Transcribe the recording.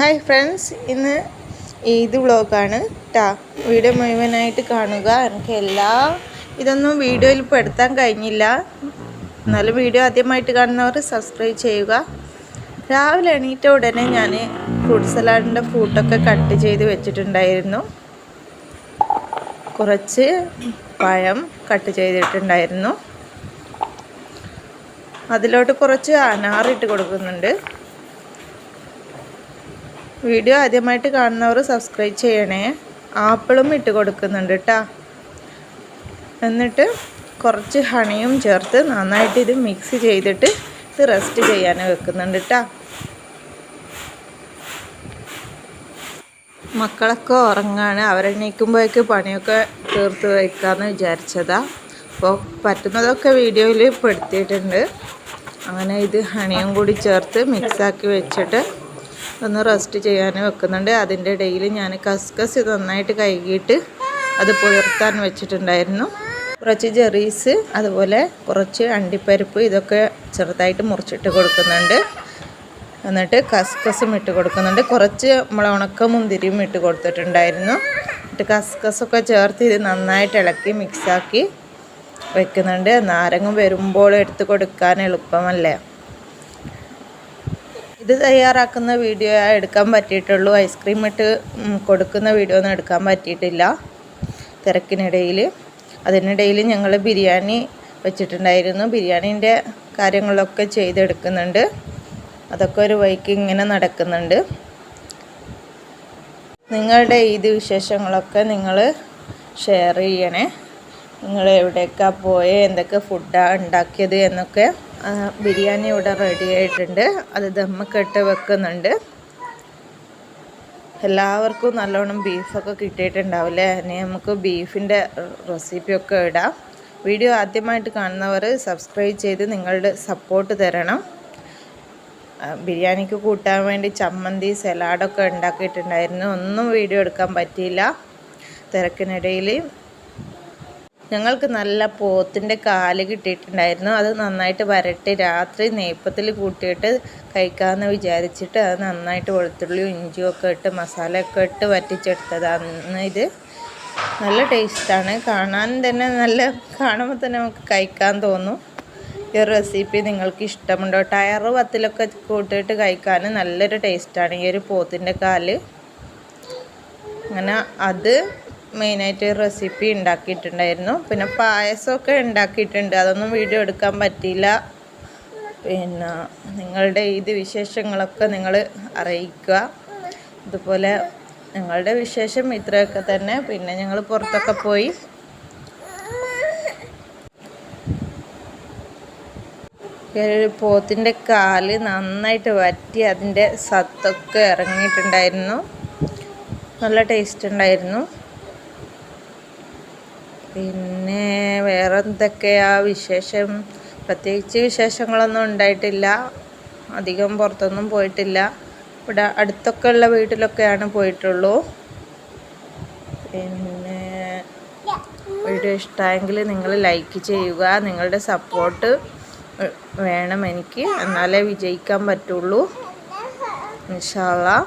Hi friends, ഇന്ന് ഈദ് വ്ളോഗാണ് ട്ടാ. വീഡിയോ മുഴുവനായിട്ട് കാണുക. എനിക്ക് ഇതൊന്നും വീഡിയോയിൽ പെടുത്താൻ കഴിഞ്ഞില്ല, എന്നാലും വീഡിയോ ആദ്യമായിട്ട് കാണുന്നവർ സബ്സ്ക്രൈബ് ചെയ്യുക. രാവിലെ എണീറ്റ ഉടനെ ഞാൻ ഫ്രൂട്ട് സലാഡിൻ്റെ ഫ്രൂട്ടൊക്കെ കട്ട് ചെയ്ത് വെച്ചിട്ടുണ്ടായിരുന്നു. കുറച്ച് പഴം കട്ട് ചെയ്തിട്ടുണ്ടായിരുന്നു. അതിലോട്ട് കുറച്ച് അനാറിട്ട് കൊടുക്കുന്നുണ്ട്. വീഡിയോ ആദ്യമായിട്ട് കാണുന്നവർ സബ്സ്ക്രൈബ് ചെയ്യണേ. ആപ്പിളും ഇട്ട് കൊടുക്കുന്നുണ്ട് കേട്ടോ. എന്നിട്ട് കുറച്ച് ഹണിയും ചേർത്ത് നന്നായിട്ട് ഇത് മിക്സ് ചെയ്തിട്ട് ഇത് റെസ്റ്റ് ചെയ്യാൻ വെക്കുന്നുണ്ട് കേട്ടോ. മക്കളൊക്കെ ഉറങ്ങാണ്. അവരെണീക്കുമ്പോഴേക്ക് പണിയൊക്കെ തീർത്ത് വയ്ക്കാമെന്ന് വിചാരിച്ചതാണ്. അപ്പോൾ പറ്റുന്നതൊക്കെ വീഡിയോയിൽ പെടുത്തിയിട്ടുണ്ട്. അങ്ങനെ ഇത് ഹണിയും കൂടി ചേർത്ത് മിക്സാക്കി വെച്ചിട്ട് ഒന്ന് റെസ്റ്റ് ചെയ്യാൻ വെക്കുന്നുണ്ട്. അതിൻ്റെ ഇടയിൽ ഞാൻ കസ്കസ് നന്നായിട്ട് കഴുകിയിട്ട് അത് പുതിർത്താൻ വെച്ചിട്ടുണ്ടായിരുന്നു. കുറച്ച് ജെറീസ്, അതുപോലെ കുറച്ച് അണ്ടിപ്പരിപ്പ്, ഇതൊക്കെ ചെറുതായിട്ട് മുറിച്ചിട്ട് കൊടുക്കുന്നുണ്ട്. എന്നിട്ട് കസ്കസും ഇട്ട് കൊടുക്കുന്നുണ്ട്. കുറച്ച് നമ്മൾ ഉണക്ക മുന്തിരിയും ഇട്ട് കൊടുത്തിട്ടുണ്ടായിരുന്നു. എന്നിട്ട് കസ്കസൊക്കെ ചേർത്ത് ഇത് നന്നായിട്ട് ഇളക്കി മിക്സാക്കി വെക്കുന്നുണ്ട്. നാരങ്ങ വരുമ്പോൾ എടുത്ത് കൊടുക്കാൻ എളുപ്പമല്ലേ. ഇത് തയ്യാറാക്കുന്ന വീഡിയോ എടുക്കാൻ പറ്റിയിട്ടുള്ളൂ. ഐസ്ക്രീം ഇട്ട് കൊടുക്കുന്ന വീഡിയോ ഒന്നും എടുക്കാൻ പറ്റിയിട്ടില്ല തിരക്കിനിടയിൽ. അതിനിടയിൽ ഞങ്ങൾ ബിരിയാണി വെച്ചിട്ടുണ്ടായിരുന്നു. ബിരിയാണീൻ്റെ കാര്യങ്ങളൊക്കെ ചെയ്തെടുക്കുന്നുണ്ട്. അതൊക്കെ ഒരു വഴിക്ക് ഇങ്ങനെ നടക്കുന്നുണ്ട്. നിങ്ങളുടെ ഈദ് വിശേഷങ്ങളൊക്കെ നിങ്ങൾ ഷെയർ ചെയ്യണേ. നിങ്ങൾ എവിടേക്കാണ് പോയത്, എന്തൊക്കെ ഫുഡാണ് ഉണ്ടാക്കിയത് എന്നൊക്കെ. ബിരിയാണി ഇവിടെ റെഡി ആയിട്ടുണ്ട്. അത് ദമ്മൊക്കെ ഇട്ട് വെക്കുന്നുണ്ട്. എല്ലാവർക്കും നല്ലോണം ബീഫൊക്കെ കിട്ടിയിട്ടുണ്ടാവില്ലേ. ഇനി നമുക്ക് ബീഫിൻ്റെ റെസിപ്പിയൊക്കെ ഇടാം. വീഡിയോ ആദ്യമായിട്ട് കാണുന്നവർ സബ്സ്ക്രൈബ് ചെയ്ത് നിങ്ങളുടെ സപ്പോർട്ട് തരണം. ബിരിയാണിക്ക് കൂട്ടാൻ വേണ്ടി ചമ്മന്തി, സലാഡൊക്കെ ഉണ്ടാക്കിയിട്ടുണ്ടായിരുന്നു. ഒന്നും വീഡിയോ എടുക്കാൻ പറ്റിയില്ല തിരക്കിനിടയിൽ. ഞങ്ങൾക്ക് നല്ല പോത്തിൻ്റെ കാല് കിട്ടിയിട്ടുണ്ടായിരുന്നു. അത് നന്നായിട്ട് വരട്ടി രാത്രി നെയ്പ്പത്തിൽ കൂട്ടിയിട്ട് കഴിക്കാമെന്ന് വിചാരിച്ചിട്ട് അത് നന്നായിട്ട് വെളുത്തുള്ളിയും ഇഞ്ചിയും ഒക്കെ ഇട്ട് മസാലയൊക്കെ ഇട്ട് വറ്റിച്ചെടുത്തതാണ്. ഇത് നല്ല ടേസ്റ്റാണ്. കാണാൻ തന്നെ കാണുമ്പോൾ തന്നെ നമുക്ക് കഴിക്കാൻ തോന്നും. ഈ റെസിപ്പി നിങ്ങൾക്ക് ഇഷ്ടമുണ്ടോ? ടയർ വത്തിലൊക്കെ കൂട്ടിയിട്ട് കഴിക്കാൻ നല്ലൊരു ടേസ്റ്റാണ് ഈ ഒരു പോത്തിൻ്റെ കാല്. അങ്ങനെ അത് മെയിനായിട്ട് റെസിപ്പി ഉണ്ടാക്കിയിട്ടുണ്ടായിരുന്നു. പിന്നെ പായസമൊക്കെ ഉണ്ടാക്കിയിട്ടുണ്ട്. അതൊന്നും വീഡിയോ എടുക്കാൻ പറ്റിയില്ല. പിന്നെ നിങ്ങളുടെ ഈദ് വിശേഷങ്ങളൊക്കെ നിങ്ങൾ അറിയിക്കുക. ഇതുപോലെ ഞങ്ങളുടെ വിശേഷം ഇത്രയൊക്കെ തന്നെ. പിന്നെ ഞങ്ങൾ പുറത്തൊക്കെ പോയി പോത്തിൻ്റെ കാല് നന്നായിട്ട് വറ്റി അതിൻ്റെ സത്തൊക്കെ ഇറങ്ങിയിട്ടുണ്ടായിരുന്നു. നല്ല ടേസ്റ്റ് ഉണ്ടായിരുന്നു. പിന്നെ വേറെ എന്തൊക്കെയാ വിശേഷം? പ്രത്യേകിച്ച് വിശേഷങ്ങളൊന്നും ഉണ്ടായിട്ടില്ല. അധികം പുറത്തൊന്നും പോയിട്ടില്ല. ഇവിടെ അടുത്തൊക്കെ ഉള്ള വീട്ടിലൊക്കെയാണ് പോയിട്ടുള്ളൂ. പിന്നെ വീഡിയോ ഇഷ്ടമായെങ്കിൽ നിങ്ങൾ ലൈക്ക് ചെയ്യുക. നിങ്ങളുടെ സപ്പോർട്ട് വേണം എനിക്ക്, എന്നാലേ വിജയിക്കാൻ പറ്റുള്ളൂ. ഇൻഷാ അല്ലാഹ്.